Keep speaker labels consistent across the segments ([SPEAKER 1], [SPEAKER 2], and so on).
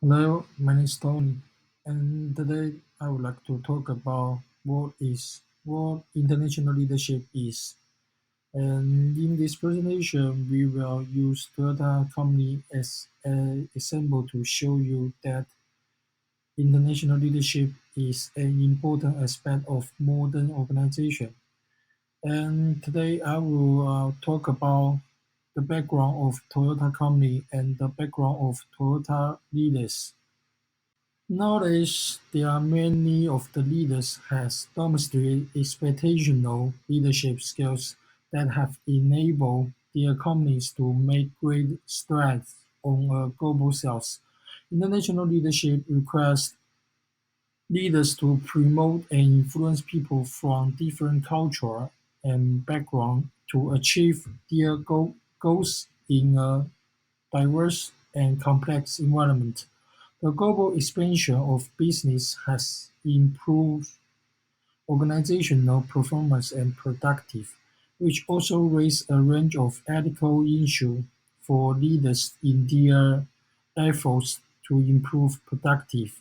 [SPEAKER 1] Hello, my name is Tony, and today I would like to talk about what international leadership is. And in this presentation, we will use Toyota company as an example to show you that international leadership is an important aspect of modern organization. And today I will talk about the background of Toyota company and the background of Toyota leaders. Nowadays, there are many of the leaders has demonstrated expectational leadership skills that have enabled their companies to make great strides on a global sales. International leadership requires leaders to promote and influence people from different culture and background to achieve their goals in a diverse and complex environment. The global expansion of business has improved organizational performance and productive, which also raised a range of ethical issues for leaders in their efforts to improve productive.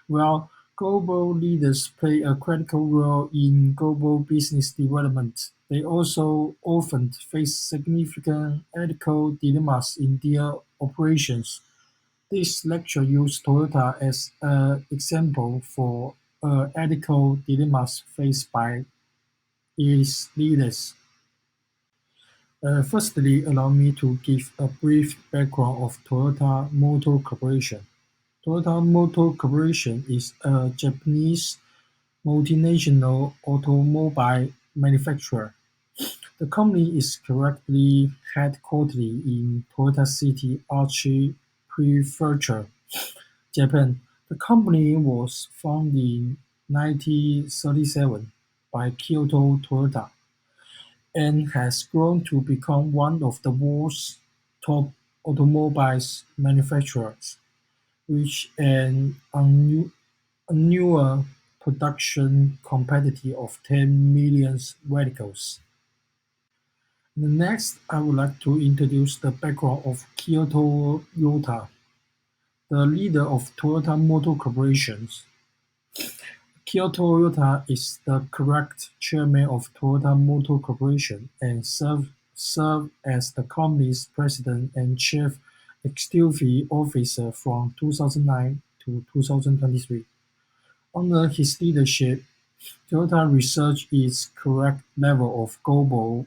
[SPEAKER 1] While global leaders play a critical role in global business development, they also often face significant ethical dilemmas in their operations. This lecture used Toyota as an example for ethical dilemmas faced by its leaders. Firstly, allow me to give a brief background of Toyota Motor Corporation. Toyota Motor Corporation is a Japanese multinational automobile manufacturer. The company is currently headquartered in Toyota City, Aichi Prefecture, Japan. The company was founded in 1937 by Kyoto Toyota and has grown to become one of the world's top automobiles manufacturers, with an annual production capacity of 10 million vehicles. Next, I would like to introduce the background of Kyoto Toyota, the leader of Toyota Motor Corporation. Kyoto Toyota is the current chairman of Toyota Motor Corporation and served as the company's president and chief executive officer from 2009 to 2023. Under his leadership, Toyota reached its current level of global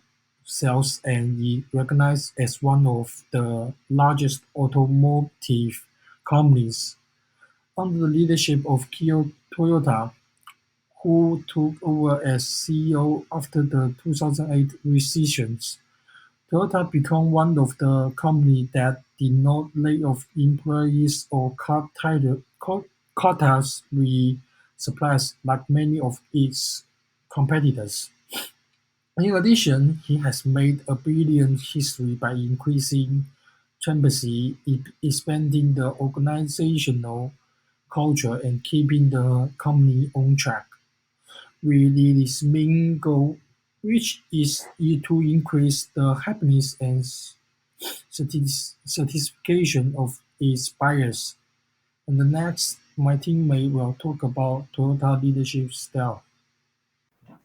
[SPEAKER 1] sales and is recognized as one of the largest automotive companies. Under the leadership of Toyota, who took over as CEO after the 2008 recession, Toyota became one of the companies that did not lay off employees or quotas with suppliers like many of its competitors. In addition, he has made a brilliant history by increasing transparency, expanding the organizational culture, and keeping the company on track with its main goal, which is to increase the happiness and satisfaction of its buyers. And the next, my teammate will talk about Toyota leadership style.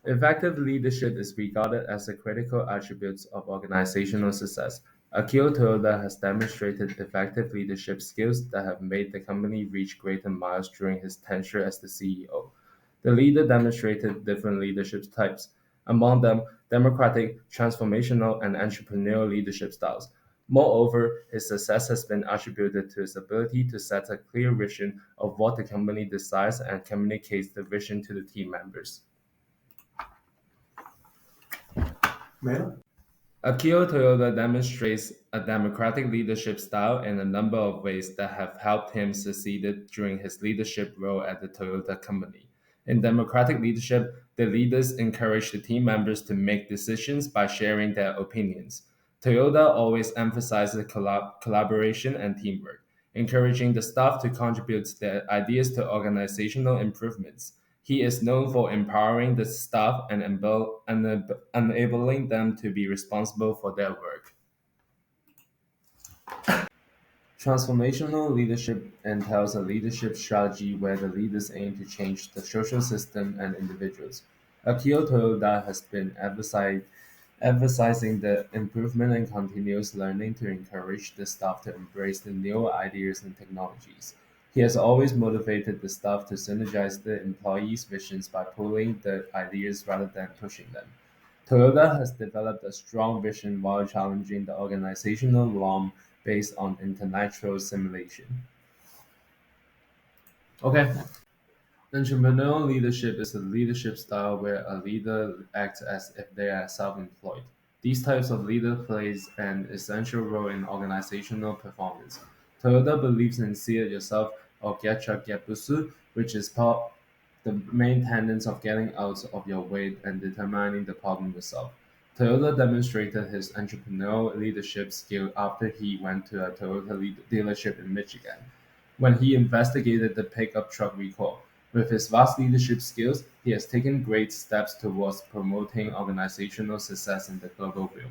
[SPEAKER 2] Effective leadership is regarded as a critical attribute of organizational success. Akio Toyoda has demonstrated effective leadership skills that have made the company reach greater miles during his tenure as the CEO. The leader demonstrated different leadership types, among them democratic, transformational, and entrepreneurial leadership styles. Moreover, his success has been attributed to his ability to set a clear vision of what the company desires and communicates the vision to the team members. Akio Toyoda demonstrates a democratic leadership style in a number of ways that have helped him succeed during his leadership role at the Toyota company. In democratic leadership, the leaders encourage the team members to make decisions by sharing their opinions. Toyota always emphasizes collaboration and teamwork, encouraging the staff to contribute their ideas to organizational improvements. He is known for empowering the staff and enabling them to be responsible for their work. Transformational leadership entails a leadership strategy where the leaders aim to change the social system and individuals. A Kyoto that has been emphasizing the improvement and continuous learning to encourage the staff to embrace the new ideas and technologies. He has always motivated the staff to synergize the employees' visions by pulling the ideas rather than pushing them. Toyota has developed a strong vision while challenging the organizational norm based on international simulation. Okay, entrepreneurial leadership is a leadership style where a leader acts as if they are self-employed. These types of leader plays an essential role in organizational performance. Toyota believes in see it yourself or getcha gebusu, which is part the main tenets of getting out of your way and determining the problem yourself. Toyota demonstrated his entrepreneurial leadership skill after he went to a Toyota dealership in Michigan when he investigated the pickup truck recall. With his vast leadership skills, he has taken great steps towards promoting organizational success in the global view.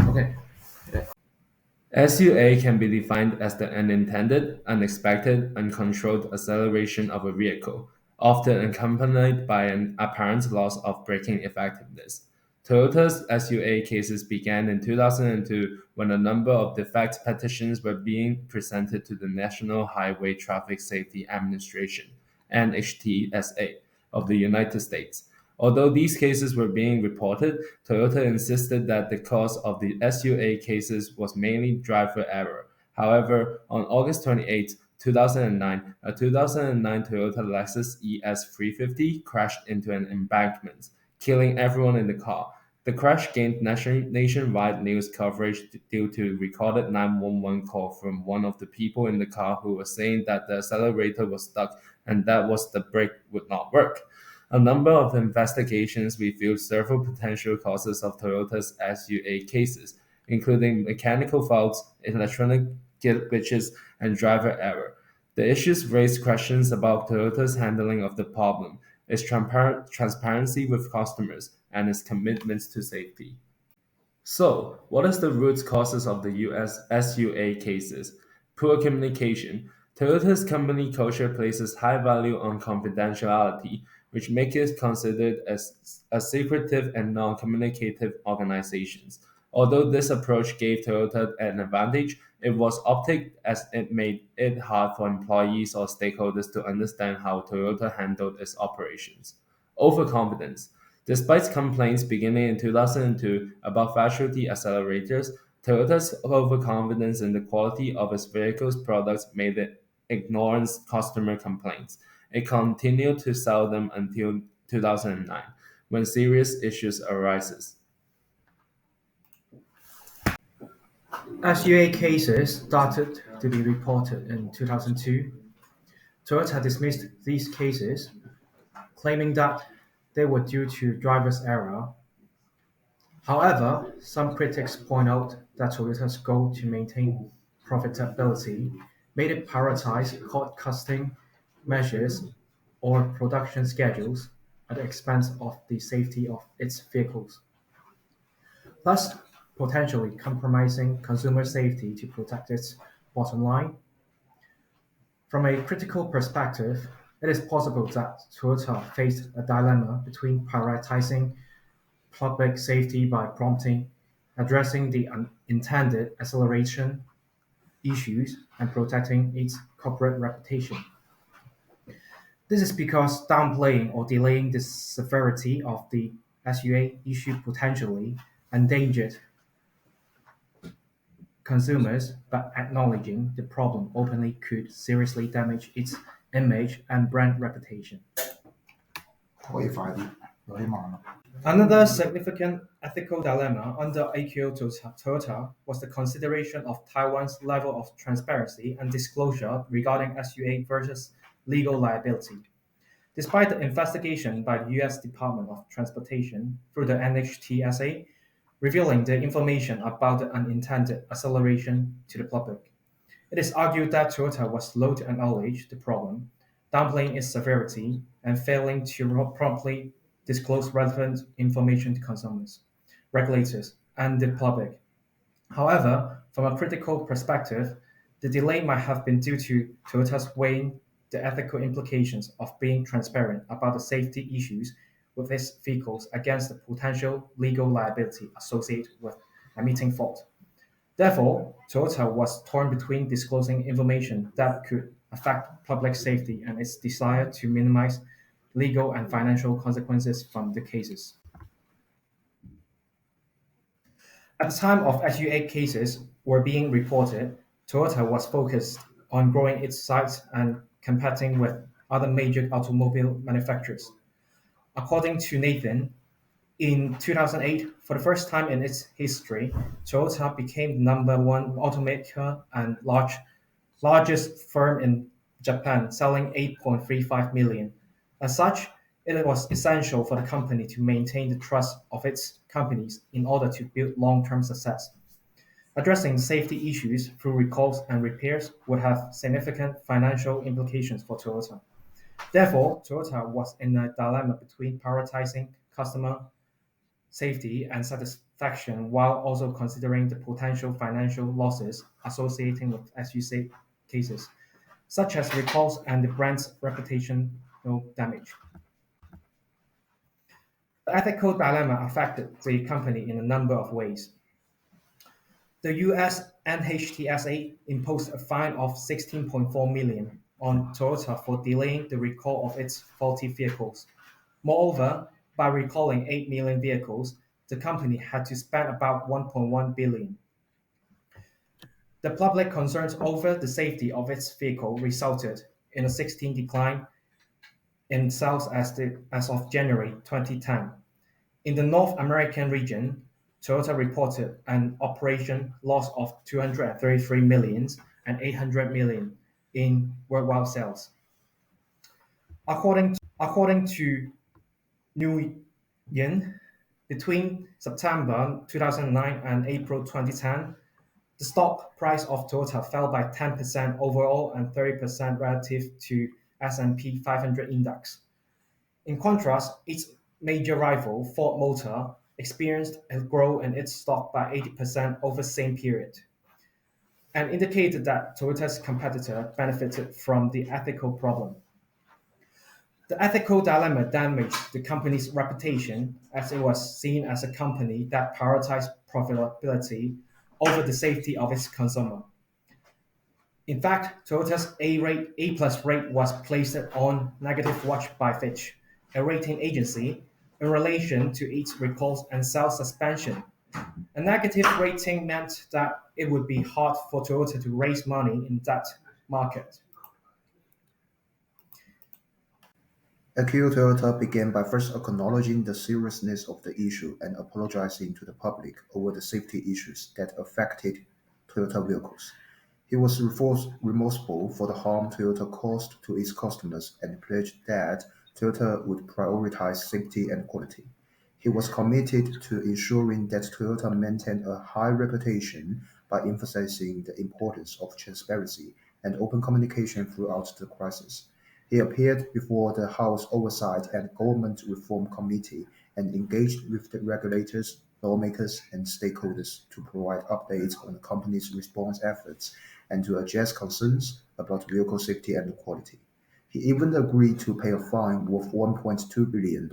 [SPEAKER 2] Okay. SUA can be defined as the unintended, unexpected, uncontrolled acceleration of a vehicle, often accompanied by an apparent loss of braking effectiveness. Toyota's SUA cases began in 2002 when a number of defect petitions were being presented to the National Highway Traffic Safety Administration (NHTSA) of the United States. Although these cases were being reported, Toyota insisted that the cause of the SUA cases was mainly driver error. However, on August 28, 2009, a 2009 Toyota Lexus ES350 crashed into an embankment, killing everyone in the car. The crash gained nationwide news coverage due to recorded 911 call from one of the people in the car who was saying that the accelerator was stuck and that was the brake would not work. A number of investigations revealed several potential causes of Toyota's SUA cases, including mechanical faults, electronic glitches, and driver error. The issues raised questions about Toyota's handling of the problem, its transparency with customers, and its commitments to safety. So, what is the root causes of the US SUA cases? Poor communication. Toyota's company culture places high value on confidentiality, which makes it considered as a secretive and non-communicative organization. Although this approach gave Toyota an advantage, it was optic as it made it hard for employees or stakeholders to understand how Toyota handled its operations. Overconfidence. Despite complaints beginning in 2002 about faulty accelerators, Toyota's overconfidence in the quality of its vehicles' products made it ignore customer complaints. It continued to sell them until 2009, when serious issues arises.
[SPEAKER 3] SUA cases started to be reported in 2002. Toyota dismissed these cases, claiming that they were due to driver's error. However, some critics point out that Toyota's goal to maintain profitability made it prioritize cost-cutting measures or production schedules at the expense of the safety of its vehicles, thus potentially compromising consumer safety to protect its bottom line. From a critical perspective, it is possible that Toyota faced a dilemma between prioritizing public safety by promptly addressing the unintended acceleration issues and protecting its corporate reputation. This is because downplaying or delaying the severity of the SUA issue potentially endangered consumers, but acknowledging the problem openly could seriously damage its image and brand reputation. Another significant ethical dilemma under Akio Toyota was the consideration of Taiwan's level of transparency and disclosure regarding SUA versus legal liability. Despite the investigation by the US Department of Transportation through the NHTSA revealing the information about the unintended acceleration to the public, it is argued that Toyota was slow to acknowledge the problem, downplaying its severity, and failing to promptly disclose relevant information to consumers, regulators, and the public. However, From a critical perspective, the delay might have been due to Toyota's weighing the ethical implications of being transparent about the safety issues with its vehicles against the potential legal liability associated with admitting fault. Therefore, Toyota was torn between disclosing information that could affect public safety and its desire to minimize legal and financial consequences from the cases. At the time of SU8 cases were being reported, Toyota was focused on growing its sites and competing with other major automobile manufacturers. According to Nathan, in 2008, for the first time in its history, Toyota became the number one automaker and largest firm in Japan, selling 8.35 million. As such, it was essential for the company to maintain the trust of its companies in order to build long-term success. Addressing the safety issues through recalls and repairs would have significant financial implications for Toyota. Therefore, Toyota was in a dilemma between prioritizing customer safety and satisfaction while also considering the potential financial losses associated with, as you say, cases, such as recalls and the brand's reputational damage. The ethical dilemma affected the company in a number of ways. The US NHTSA imposed a fine of 16.4 million on Toyota for delaying the recall of its faulty vehicles. Moreover, by recalling 8 million vehicles, the company had to spend about 1.1 billion. The public concerns over the safety of its vehicle resulted in a 16 decline in sales as of January 2010. In the North American region, Toyota reported an operation loss of 233 million and 800 million in worldwide sales. According to New Yen, between September 2009 and April 2010, the stock price of Toyota fell by 10% overall and 30% relative to S&P 500 index. In contrast, its major rival, Ford Motor, experienced a growth in its stock by 80% over the same period, and indicated that Toyota's competitor benefited from the ethical problem. The ethical dilemma damaged the company's reputation as it was seen as a company that prioritized profitability over the safety of its consumer. In fact, Toyota's A plus rate was placed on negative watch by Fitch, a rating agency, in relation to its recalls and sales suspension. A negative rating meant that it would be hard for Toyota to raise money in that market.
[SPEAKER 4] Akio Toyota began by first acknowledging the seriousness of the issue and apologizing to the public over the safety issues that affected Toyota vehicles. He was remorseful for the harm Toyota caused to its customers and pledged that Toyota would prioritize safety and quality. He was committed to ensuring that Toyota maintained a high reputation by emphasizing the importance of transparency and open communication throughout the crisis. He appeared before the House Oversight and Government Reform Committee and engaged with the regulators, lawmakers, and stakeholders to provide updates on the company's response efforts and to address concerns about vehicle safety and quality. He even agreed to pay a fine worth $1.2 billion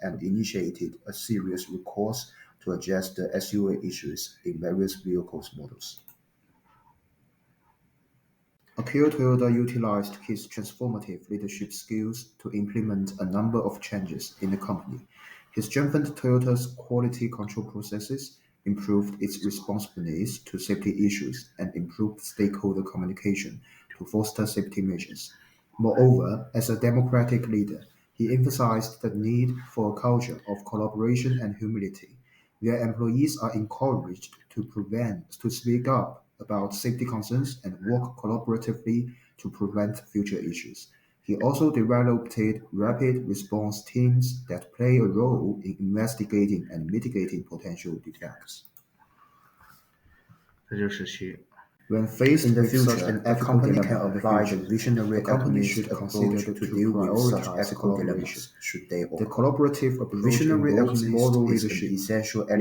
[SPEAKER 4] and initiated a series of recourse to address the SUA issues in various vehicles models. Akio Toyoda utilized his transformative leadership skills to implement a number of changes in the company. He strengthened Toyota's quality control processes, improved its responsiveness to safety issues, and improved stakeholder communication to foster safety measures. Moreover, as a democratic leader, he emphasized the need for a culture of collaboration and humility, where employees are encouraged to speak up about safety concerns and work collaboratively to prevent future issues. He also developed rapid response teams that play a role in investigating and mitigating potential defects.
[SPEAKER 2] 这就是其
[SPEAKER 4] When faced in the future, a company can apply the visionary alchemist approach to deal with such ethical dilemmas, should they occur. The collaborative approach involves moral leadership,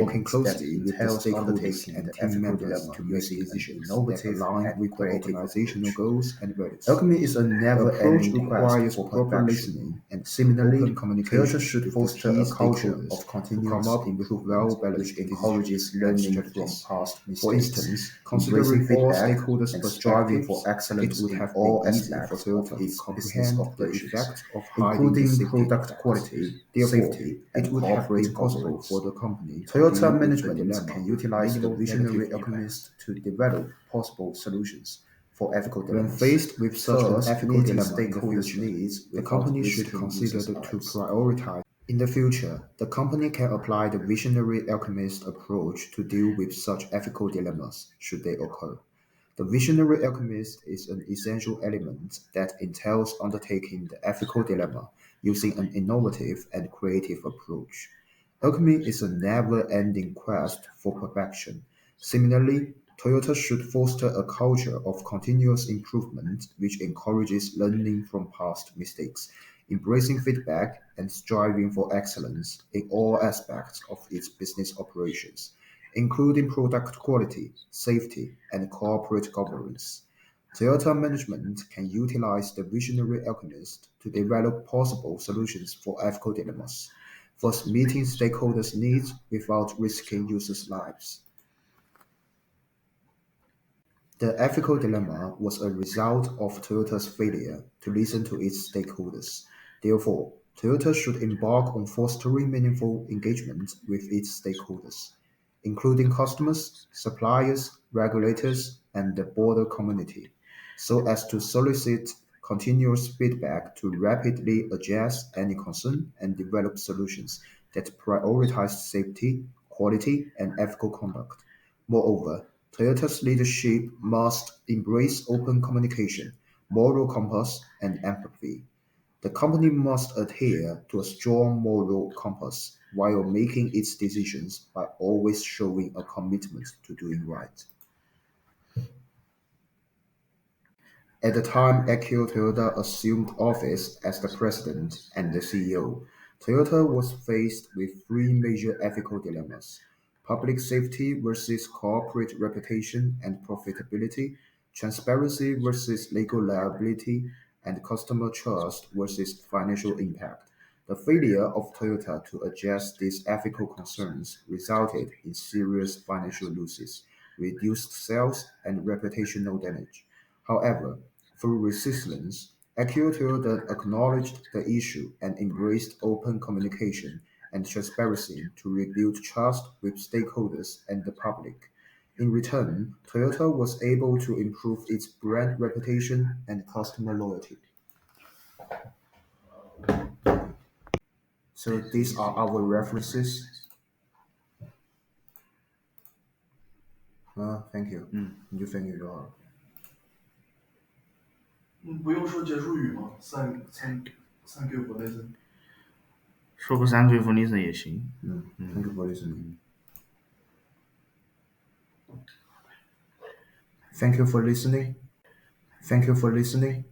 [SPEAKER 4] working closely with the stakeholders and team members to make decisions that align with the organizational goals and values. Alchemy is a never-ending quest for proper listening and similarly, communication should foster a culture of continuous improvement which encourages learning from past mistakes. For instance, considering all stakeholders' and striving for excellence it would have been easy for Toyota to comprehend the effects of including product quality, safety, and it would have been possible for the company. Toyota management can utilize the visionary alchemist to develop possible solutions for ethical dilemmas. When faced with such an ethical dilemma in the future, the company should consider to prioritize. In the future, the company can apply the visionary alchemist approach to deal with such ethical dilemmas should they occur. The visionary alchemist is an essential element that entails undertaking the ethical dilemma using an innovative and creative approach. Alchemy is a never-ending quest for perfection. Similarly, Toyota should foster a culture of continuous improvement which encourages learning from past mistakes, embracing feedback, and striving for excellence in all aspects of its business operations, including product quality, safety, and corporate governance. Toyota management can utilize the visionary alchemist to develop possible solutions for ethical dilemmas, thus meeting stakeholders' needs without risking users' lives. The ethical dilemma was a result of Toyota's failure to listen to its stakeholders. Therefore, Toyota should embark on fostering meaningful engagement with its stakeholders, including customers, suppliers, regulators, and the broader community, so as to solicit continuous feedback to rapidly address any concern and develop solutions that prioritize safety, quality, and ethical conduct. Moreover, Toyota's leadership must embrace open communication, moral compass, and empathy. The company must adhere to a strong moral compass while making its decisions by always showing a commitment to doing right. At the time Akio Toyoda assumed office as the president and the CEO, Toyota was faced with three major ethical dilemmas: public safety versus corporate reputation and profitability, transparency versus legal liability, and customer trust versus financial impact. The failure of Toyota to address these ethical concerns resulted in serious financial losses, reduced sales, and reputational damage. However, through resilience, Akio Toyoda acknowledged the issue and embraced open communication and transparency to rebuild trust with stakeholders and the public. In return, Toyota was able to improve its brand reputation and customer loyalty. So these are our references. Thank you.你就 thank you 就好了。
[SPEAKER 1] 不用说结束语吗？Thank you for listening。
[SPEAKER 5] 说个3句 for listen 也行。
[SPEAKER 4] Thank you for listening. Thank you for listening. Thank you for listening.